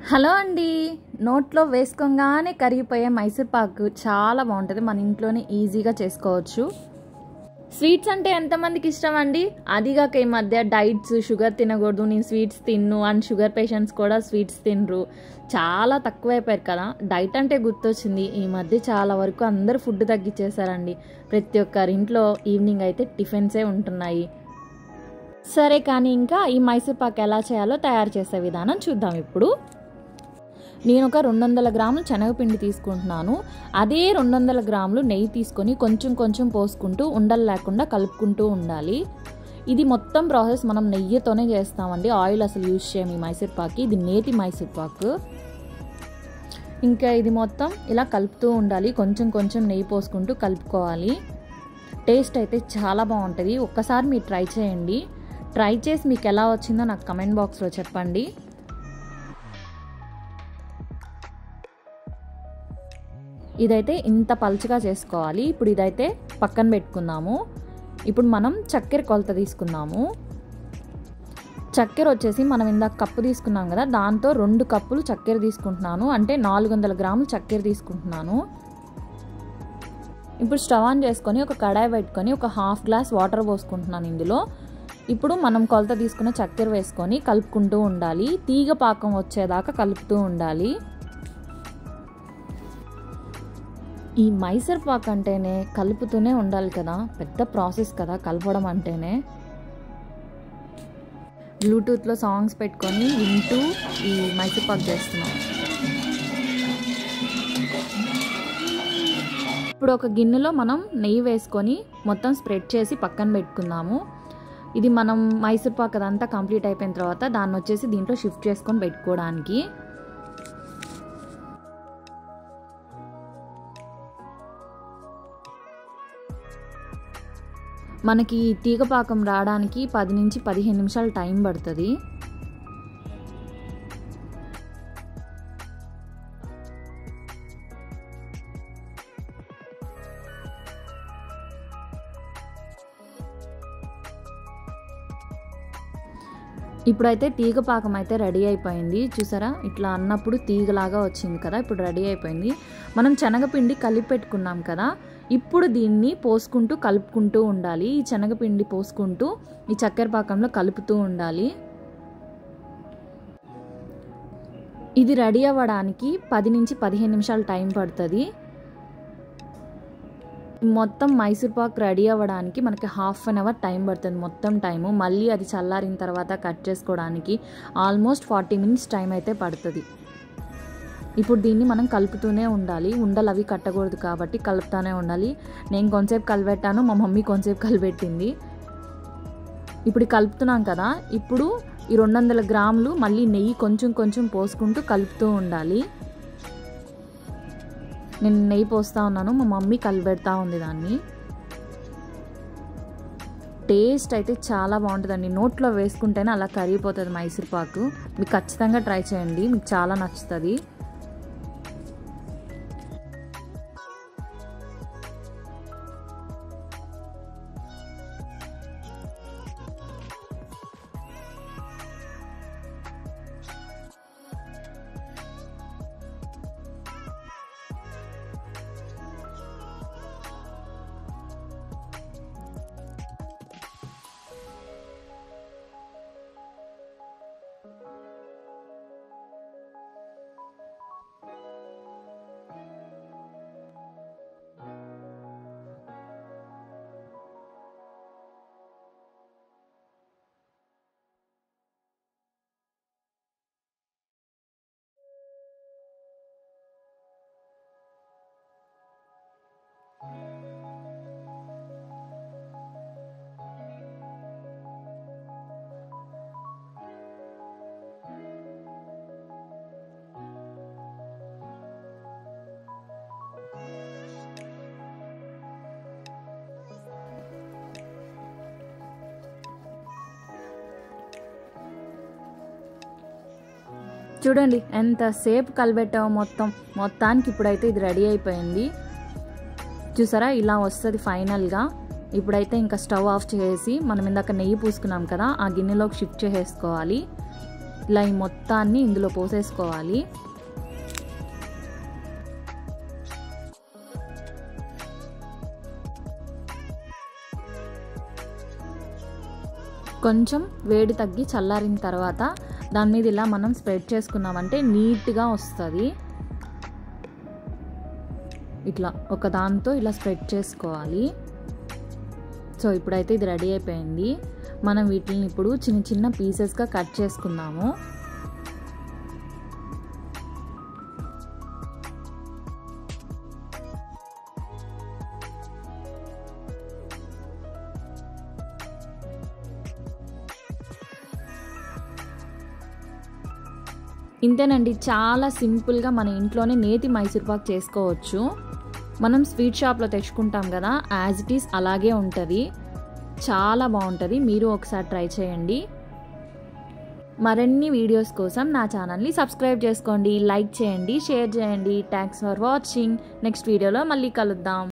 Hello అండి, నోట్లో వేసుకోగానే కరిగిపోయే మైసూర్ పాక్ చాలా బాగుంటుంది. మన ఇంట్లోనే ఈజీగా చేసుకోవచ్చు. స్వీట్స్ అంటే ఎంతమందికి ఇష్టం అండి? అదిగాక ఈ మధ్య డైట్స్, షుగర్ తినకూడదు, నేను స్వీట్స్ తిన్ను అండ్ షుగర్ పేషెంట్స్ కూడా స్వీట్స్ తినరు, చాలా తక్కువైపోయారు కదా. డైట్ అంటే గుర్తొచ్చింది, ఈ మధ్య చాలా వరకు అందరూ ఫుడ్ తగ్గించేశారండి. ప్రతి ఒక్కరి ఇంట్లో ఈవినింగ్ అయితే టిఫిన్సే ఉంటున్నాయి. సరే కానీ ఇంకా ఈ మైసూర్ పాక్ ఎలా చేయాలో తయారు చేసే విధానం చూద్దాం. ఇప్పుడు నేను ఒక 200 గ్రాములు శనగపిండి తీసుకుంటున్నాను. అదే 200 గ్రాములు నెయ్యి తీసుకొని కొంచెం కొంచెం పోసుకుంటూ ఉండలు లేకుండా కలుపుకుంటూ ఉండాలి. ఇది మొత్తం ప్రాసెస్ మనం నెయ్యితోనే చేస్తామండి, ఆయిల్ అసలు యూజ్ చేయం ఈ మైసూర్ పాక్కి. ఇది నేతి మైసూర్ పాక్. ఇంకా ఇది మొత్తం ఇలా కలుపుతూ ఉండాలి, కొంచెం కొంచెం నెయ్యి పోసుకుంటూ కలుపుకోవాలి. టేస్ట్ అయితే చాలా బాగుంటుంది. ఒక్కసారి మీరు ట్రై చేయండి. ట్రై చేసి మీకు ఎలా వచ్చిందో నాకు కమెంట్ బాక్స్లో చెప్పండి. ఇదైతే ఇంత పలుచగా చేసుకోవాలి. ఇప్పుడు ఇదైతే పక్కన పెట్టుకుందాము. ఇప్పుడు మనం చక్కెర కొలత తీసుకుందాము. చక్కెర వచ్చేసి మనం ఇందాక కప్పు తీసుకున్నాం కదా, దాంతో 2 కప్పులు చక్కెర తీసుకుంటున్నాను. అంటే 400 గ్రాములు చక్కెర తీసుకుంటున్నాను. ఇప్పుడు స్టవ్ ఆన్ చేసుకొని ఒక కడాయి పెట్టుకొని ఒక ½ గ్లాస్ వాటర్ పోసుకుంటున్నాను ఇందులో. ఇప్పుడు మనం కొలత తీసుకున్న చక్కెర వేసుకొని కలుపుకుంటూ ఉండాలి. తీగ పాకం వచ్చేదాకా కలుపుతూ ఉండాలి. ఈ మైసూర్ పాక్ అంటేనే కలుపుతూనే ఉండాలి కదా, పెద్ద ప్రాసెస్ కదా కలపడం అంటేనే. బ్లూటూత్లో సాంగ్స్ పెట్టుకొని వింటూ ఈ మైసూర్ పాక్ చేస్తున్నాం. ఇప్పుడు ఒక గిన్నెలో మనం నెయ్యి వేసుకొని మొత్తం స్ప్రెడ్ చేసి పక్కన పెట్టుకుందాము. ఇది మనం మైసూర్ పాక్ అదంతా కంప్లీట్ అయిపోయిన తర్వాత దాన్ని వచ్చేసి దీంట్లో షిఫ్ట్ చేసుకొని పెట్టుకోవడానికి. మనకి తీగ పాకం రావడానికి 10 నుంచి 15 నిమిషాలు టైం పడుతుంది. ఇప్పుడైతే తీగ పాకం అయితే రెడీ అయిపోయింది. చూసారా, ఇట్లా అన్నప్పుడు తీగలాగా వచ్చింది కదా, ఇప్పుడు రెడీ అయిపోయింది. మనం శనగపిండి కలిపి పెట్టుకున్నాం కదా, ఇప్పుడు దీన్ని పోసుకుంటూ కలుపుకుంటూ ఉండాలి. ఈ శనగపిండి పోసుకుంటూ ఈ చక్కెర పాకంలో కలుపుతూ ఉండాలి. ఇది రెడీ అవ్వడానికి 10 నుంచి 15 నిమిషాలు టైం పడుతుంది. మొత్తం మైసూర్ పాక్ రెడీ అవ్వడానికి మనకి ½ an hour టైం పడుతుంది మొత్తం టైము. మళ్ళీ అది చల్లారిన తర్వాత కట్ చేసుకోవడానికి ఆల్మోస్ట్ 40 minutes టైం అయితే పడుతుంది. ఇప్పుడు దీన్ని మనం కలుపుతూనే ఉండాలి, ఉండలు అవి కట్టకూడదు కాబట్టి కలుపుతూనే ఉండాలి. నేను కొంచెంసేపు కలిపెట్టాను, మా మమ్మీ కొంచెంసేపు కలిపెట్టింది. ఇప్పుడు కలుపుతున్నాం కదా, ఇప్పుడు ఈ 200 గ్రాములు మళ్ళీ నెయ్యి కొంచెం కొంచెం పోసుకుంటూ కలుపుతూ ఉండాలి. నేను నెయ్యి పోస్తూ ఉన్నాను, మా మమ్మీ కలిపెడతా ఉంది దాన్ని. టేస్ట్ అయితే చాలా బాగుంటుందండి, నోట్లో వేసుకుంటేనే అలా కరిగిపోతుంది మైసూర్ పాకు. మీకు ఖచ్చితంగా ట్రై చేయండి, మీకు చాలా నచ్చుతుంది. చూడండి ఎంతసేపు కలిపెట్టామో మొత్తానికి ఇప్పుడైతే ఇది రెడీ అయిపోయింది. చూసారా, ఇలా వస్తుంది ఫైనల్గా. ఇప్పుడైతే ఇంకా స్టవ్ ఆఫ్ చేసి మనం ఇందాక నెయ్యి పూసుకున్నాం కదా, ఆ గిన్నెలోకి షిఫ్ట్ చేసేసుకోవాలి. ఇలా ఈ మొత్తాన్ని ఇందులో పోసేసుకోవాలి. కొంచెం వేడి తగ్గి చల్లారిన తర్వాత దాని మీద ఇలా మనం స్ప్రెడ్ చేసుకున్నామంటే నీట్గా వస్తుంది. ఇట్లా ఒక దాంతో ఇలా స్ప్రెడ్ చేసుకోవాలి. సో ఇప్పుడైతే ఇది రెడీ అయిపోయింది. మనం వీటిని ఇప్పుడు చిన్న చిన్న పీసెస్గా కట్ చేసుకుందాము. ఇంతేనండి, చాలా సింపుల్గా మన ఇంట్లోనే నేతి మైసూర్పాక్ చేసుకోవచ్చు. మనం స్వీట్ షాప్లో తెచ్చుకుంటాం కదా, యాజ్ ఇట్ ఈస్ అలాగే ఉంటుంది. చాలా బాగుంటుంది. మీరు ఒకసారి ట్రై చేయండి. మరిన్ని వీడియోస్ కోసం నా ఛానల్ని సబ్స్క్రైబ్ చేసుకోండి, లైక్ చేయండి, షేర్ చేయండి. Thanks for watching. నెక్స్ట్ వీడియోలో మళ్ళీ కలుద్దాం.